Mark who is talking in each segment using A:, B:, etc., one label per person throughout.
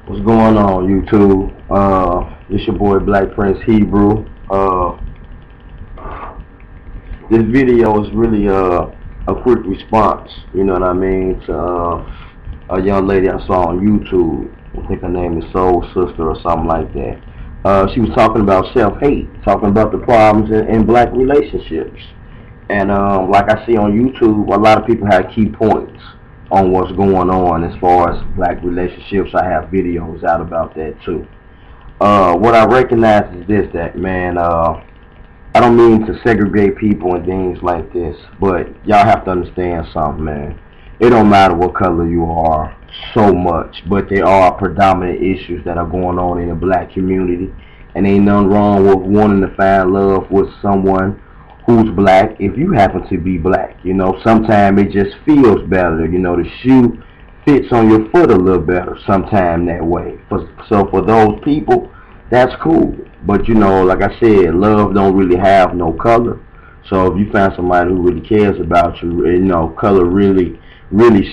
A: What's going on, YouTube? It's your boy Black Prince Hebrew. This video is really a quick response, you know what I mean, to a young lady I saw on YouTube. I think her name is Soul Sister or something like that. She was talking about self-hate, talking about the problems in black relationships. And like I see on YouTube, a lot of people have key points on what's going on as far as black relationships. I have videos out about that too. What I recognize is this, that man, I don't mean to segregate people and things like this, but y'all have to understand something, man. It don't matter what color you are so much, but there are predominant issues that are going on in the black community, and ain't nothing wrong with wanting to find love with someone who's black if you happen to be black. You know, sometimes it just feels better. You know, the shoe fits on your foot a little better sometime that way. So for those people, that's cool. But you know, like I said, love don't really have no color. So if you find somebody who really cares about you, you know, color really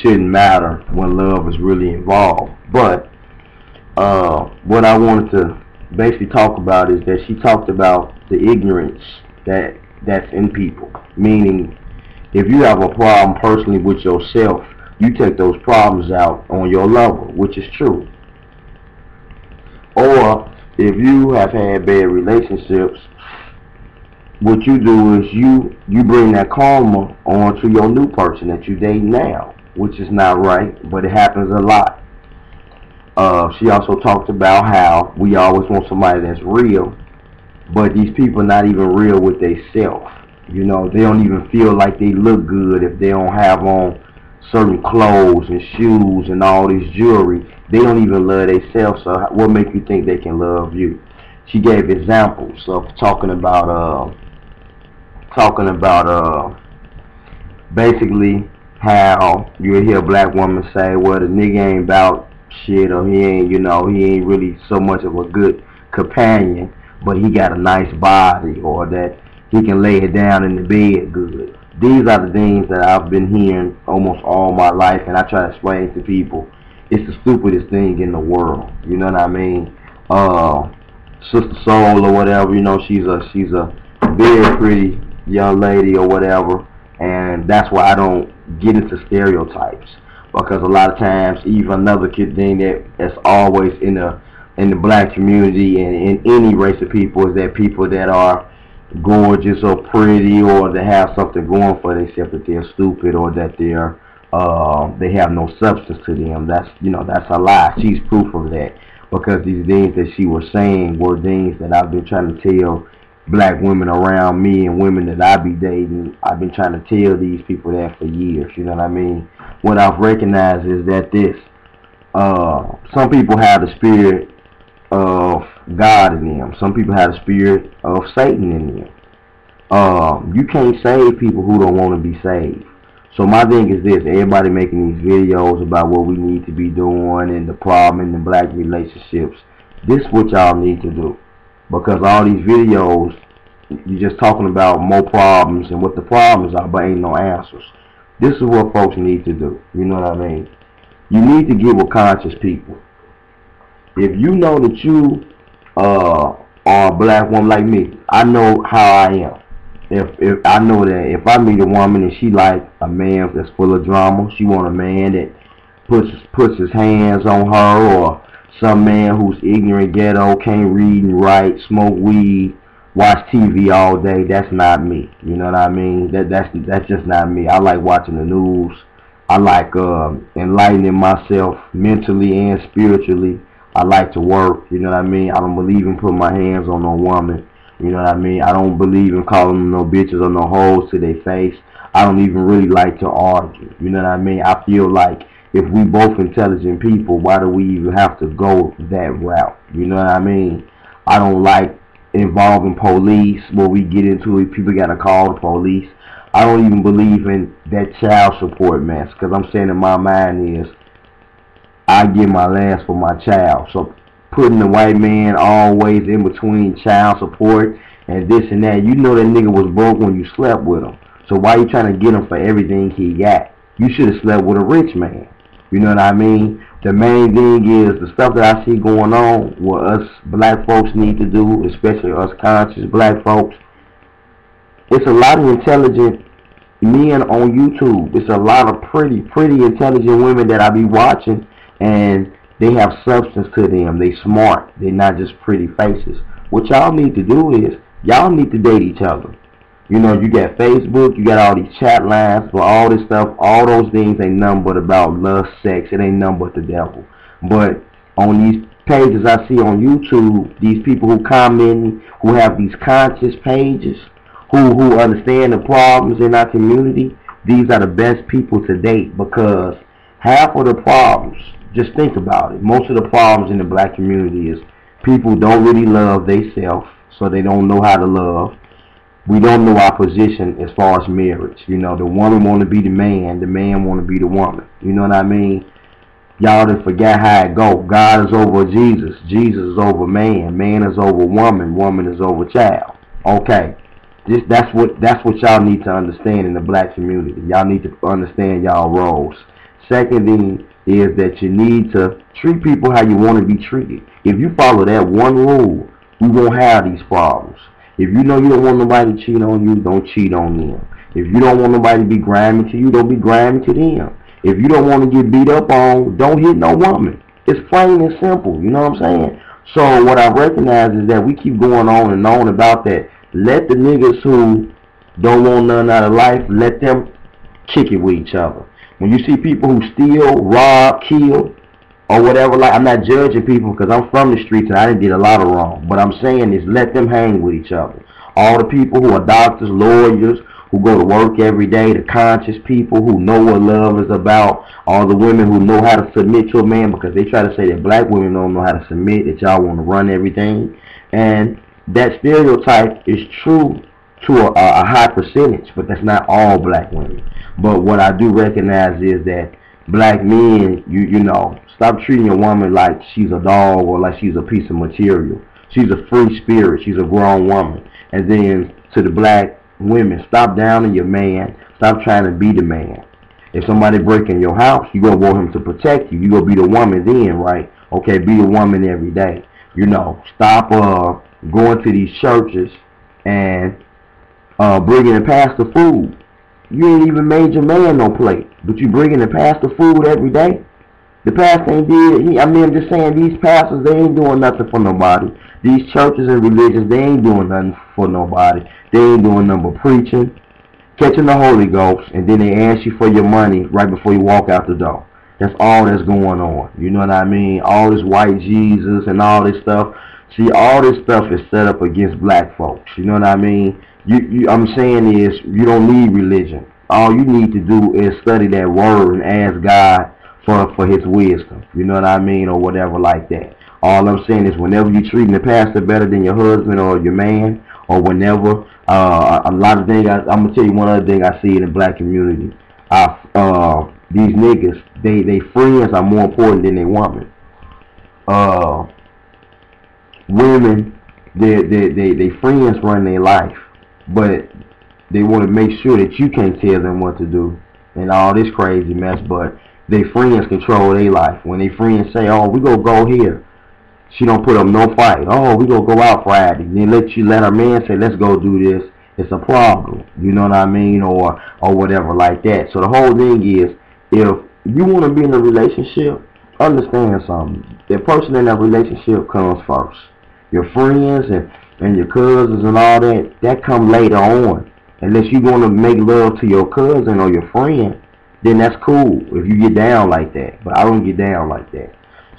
A: shouldn't matter when love is really involved. But what I wanted to basically talk about is that she talked about the ignorance that's in people. Meaning, if you have a problem personally with yourself, you take those problems out on your lover, which is true. Or if you have had bad relationships, what you do is you bring that karma onto your new person that you date now, which is not right, but it happens a lot. She also talked about how we always want somebody that's real, but these people are not even real with themselves. You know, they don't even feel like they look good if they don't have on certain clothes and shoes and all this jewelry. They don't even love themselves. So what makes you think they can love you? She gave examples of talking about basically how you hear a black woman say, well, the nigga ain't about shit, or he ain't, you know, he ain't really so much of a good companion, but he got a nice body, or that he can lay it down in the bed good. These are the things that I've been hearing almost all my life, and I try to explain to people. It's the stupidest thing in the world. You know what I mean? Sister Soul or whatever, you know, she's a very pretty young lady or whatever, and that's why I don't get into stereotypes, because a lot of times even another kid thing that's always in the black community and in any race of people is that people that are gorgeous or pretty or that have something going for themselves, that they're stupid or that they have no substance to them. That's, you know, that's a lie. She's proof of that, because these things that she was saying were things that I've been trying to tell black women around me and women that I be dating. I've been trying to tell these people that for years. You know what I mean? What I've recognized is that some people have the spirit of God in them. Some people have the spirit of Satan in them. You can't save people who don't want to be saved. So my thing is this: everybody making these videos about what we need to be doing and the problem in the black relationships. This is what y'all need to do, because all these videos, you're just talking about more problems and what the problems are, but ain't no answers. This is what folks need to do. You know what I mean? You need to get with conscious people. If you know that you are a black woman like me, I know how I am. If I know that if I meet a woman and she like a man that's full of drama, she want a man that puts his hands on her, or some man who's ignorant, ghetto, can't read and write, smoke weed, watch TV all day. That's not me. You know what I mean? That's just not me. I like watching the news. I like enlightening myself mentally and spiritually. I like to work. You know what I mean? I don't believe in putting my hands on no woman. You know what I mean? I don't believe in calling them no bitches or no hoes to their face. I don't even really like to argue. You know what I mean? I feel like if we both intelligent people, why do we even have to go that route? You know what I mean? I don't like involving police where we get into it. People got to call the police. I don't even believe in that child support mess, because I'm saying in my mind is I give my last for my child. So putting the white man always in between child support and this and that, you know that nigga was broke when you slept with him. So why you trying to get him for everything he got? You should have slept with a rich man. You know what I mean? The main thing is the stuff that I see going on, what us black folks need to do, especially us conscious black folks. It's a lot of intelligent men on YouTube. It's a lot of pretty intelligent women that I be watching, and they have substance to them. They smart. They're not just pretty faces. What y'all need to do is y'all need to date each other. You know, you got Facebook, you got all these chat lines, but all this stuff, all those things ain't nothing but about lust, sex. It ain't nothing but the devil. But on these pages I see on YouTube, these people who comment, who have these conscious pages, who understand the problems in our community, these are the best people to date, because half of the problems, just think about it, most of the problems in the black community is people don't really love themselves, so they don't know how to love. We don't know our position as far as marriage. You know, the woman want to be the man want to be the woman. You know what I mean? Y'all done forget how it go. God is over Jesus. Jesus is over man. Man is over woman. Woman is over child. Okay. That's what y'all need to understand in the black community. Y'all need to understand y'all roles. Second thing is that you need to treat people how you want to be treated. If you follow that one rule, we won't have these problems. If you know you don't want nobody to cheat on you, don't cheat on them. If you don't want nobody to be grimy to you, don't be grimy to them. If you don't want to get beat up on, don't hit no woman. It's plain and simple, you know what I'm saying? So what I recognize is that we keep going on and on about that. Let the niggas who don't want nothing out of life, let them kick it with each other. When you see people who steal, rob, kill, or whatever, like, I'm not judging people because I'm from the streets and I didn't did a lot of wrong. But I'm saying is let them hang with each other. All the people who are doctors, lawyers, who go to work every day, the conscious people who know what love is about, all the women who know how to submit to a man, because they try to say that black women don't know how to submit, that y'all want to run everything. And that stereotype is true to a high percentage, but that's not all black women. But what I do recognize is that black men, you know, stop treating a woman like she's a dog or like she's a piece of material. She's a free spirit. She's a grown woman. And then to the black women, stop downing your man. Stop trying to be the man. If somebody break in your house, you gonna want him to protect you. You gonna be the woman then, right? Okay, be the woman every day. You know, stop going to these churches and bringing the pastor food. You ain't even made your man no plate, but you bringing the pastor food every day. The pastor ain't did. I mean, I'm just saying, these pastors, they ain't doing nothing for nobody. These churches and religions, they ain't doing nothing for nobody. They ain't doing nothing but preaching, catching the Holy Ghost, and then they ask you for your money right before you walk out the door. That's all that's going on. You know what I mean? All this white Jesus and all this stuff. See, all this stuff is set up against black folks. You know what I mean? I'm saying is, you don't need religion. All you need to do is study that word and ask God for his wisdom. You know what I mean? Or whatever like that. All I'm saying is, whenever you're treating the pastor better than your husband or your man, or whenever, a lot of things, I'm going to tell you one other thing I see in the black community. These niggas, they friends are more important than their woman. Women, they friends run their life, but they want to make sure that you can't tell them what to do and all this crazy mess, but they friends control their life. When they friends say, oh, we gonna go here, she don't put up no fight. Oh, we gonna go out Friday. Then let her man say, let's go do this. It's a problem. You know what I mean? Or whatever like that. So the whole thing is, if you want to be in a relationship, understand something. The person in that relationship comes first. Your friends and your cousins and all that, that come later on. Unless you're going to make love to your cousin or your friend, then that's cool if you get down like that. But I don't get down like that.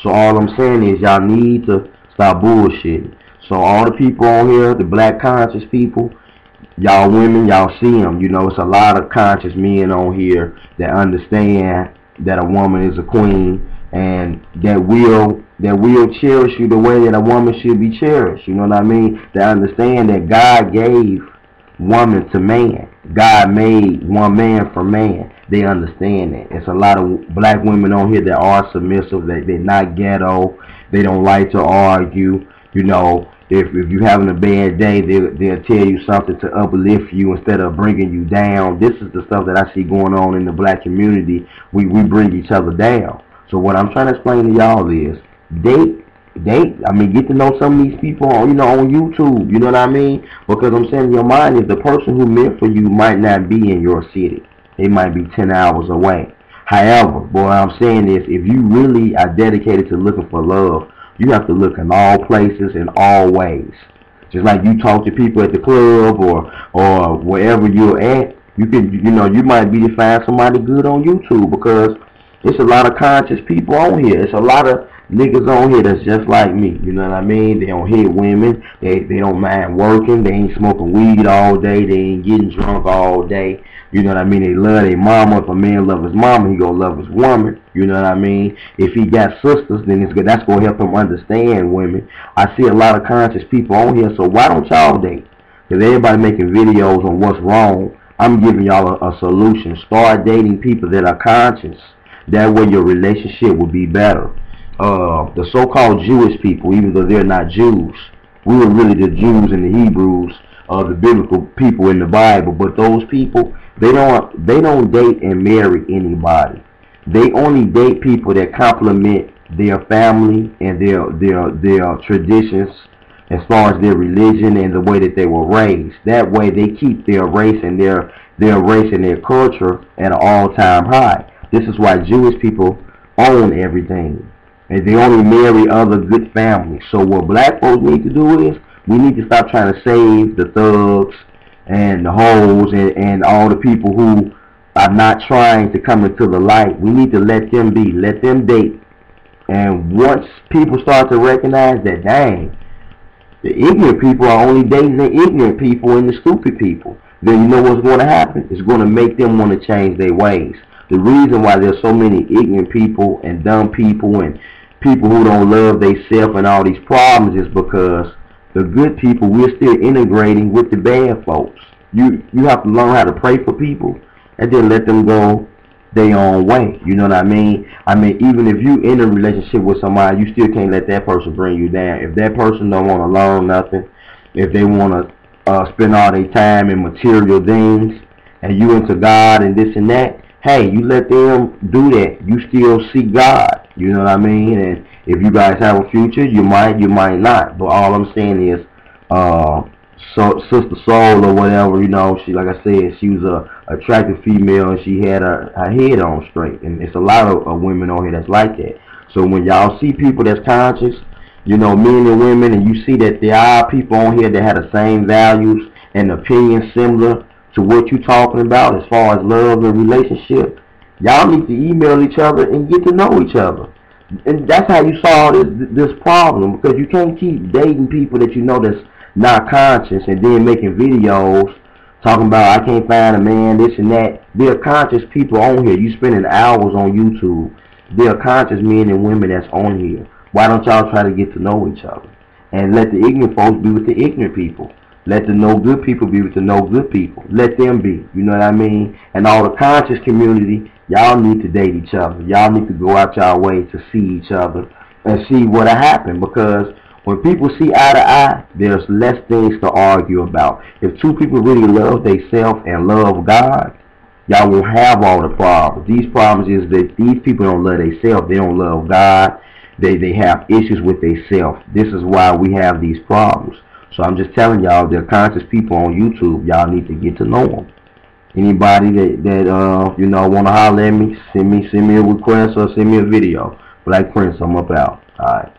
A: So all I'm saying is, y'all need to stop bullshitting. So all the people on here, the black conscious people, y'all women, y'all see them. You know, it's a lot of conscious men on here that understand that a woman is a queen, and that will cherish you the way that a woman should be cherished. You know what I mean? They understand that God gave woman to man. God made one man for man. They understand that. It's a lot of black women on here that are submissive. They're not ghetto. They don't like to argue. You know, if you're having a bad day, they'll tell you something to uplift you instead of bringing you down. This is the stuff that I see going on in the black community. We bring each other down. So what I'm trying to explain to y'all is date. I mean, get to know some of these people on, on YouTube. You know what I mean? Because I'm saying in your mind is the person who meant for you might not be in your city. They might be 10 hours away. However, what I'm saying is if you really are dedicated to looking for love, you have to look in all places in all ways. Just like you talk to people at the club or wherever you're at, you might be to find somebody good on YouTube because it's a lot of conscious people on here. It's a lot of niggas on here that's just like me. You know what I mean? They don't hit women. They don't mind working. They ain't smoking weed all day. They ain't getting drunk all day. You know what I mean? They love their mama. If a man love his mama, he gonna love his woman. You know what I mean? If he got sisters, then that's gonna help him understand women. I see a lot of conscious people on here, so why don't y'all date? Because everybody making videos on what's wrong. I'm giving y'all a solution. Start dating people that are conscious. That way your relationship will be better. The so-called Jewish people, even though they're not Jews, we were really the Jews and the Hebrews, the biblical people in the Bible. But those people, they don't date and marry anybody. They only date people that complement their family and their traditions as far as their religion and the way that they were raised. That way they keep their race and their race and their culture at an all-time high. This is why Jewish people own everything. And they only marry other good families. So what black folks need to do is we need to stop trying to save the thugs and the hoes and all the people who are not trying to come into the light. We need to let them be. Let them date. And once people start to recognize that, dang, the ignorant people are only dating the ignorant people and the stupid people, then you know what's going to happen? It's going to make them want to change their ways. The reason why there's so many ignorant people and dumb people and people who don't love themselves and all these problems is because the good people, we're still integrating with the bad folks. You have to learn how to pray for people and then let them go their own way. You know what I mean? I mean, even if you in a relationship with somebody, you still can't let that person bring you down. If that person don't want to learn nothing, if they want to spend all their time in material things and you into God and this and that, hey, you let them do that. You still see God. You know what I mean? And if you guys have a future, you might not. But all I'm saying is, Sister Soul or whatever, she, like I said, she was a attractive female and she had her head on straight. And it's a lot of women on here that's like that. So when y'all see people that's conscious, men and women, and you see that there are people on here that have the same values and opinions similar to what you're talking about as far as love and relationship, y'all need to email each other and get to know each other. And that's how you solve this problem, because you can't keep dating people that you know that's not conscious and then making videos talking about I can't find a man, this and that. There are conscious people on here. You spending hours on YouTube. There are conscious men and women that's on here. Why don't y'all try to get to know each other and let the ignorant folks be with the ignorant people? Let the no good people be with the no good people. Let them be. You know what I mean? And all the conscious community, y'all need to date each other. Y'all need to go out y'all way to see each other and see what'll happen. Because when people see eye to eye, there's less things to argue about. If two people really love themselves and love God, y'all won't have all the problems. These problems is that these people don't love themselves. They don't love God. They have issues with themselves. This is why we have these problems. So I'm just telling y'all, there are conscious people on YouTube. Y'all need to get to know them. Anybody that want to holler at me, send me a request or send me a video. Black Prince, I'm up out. All right.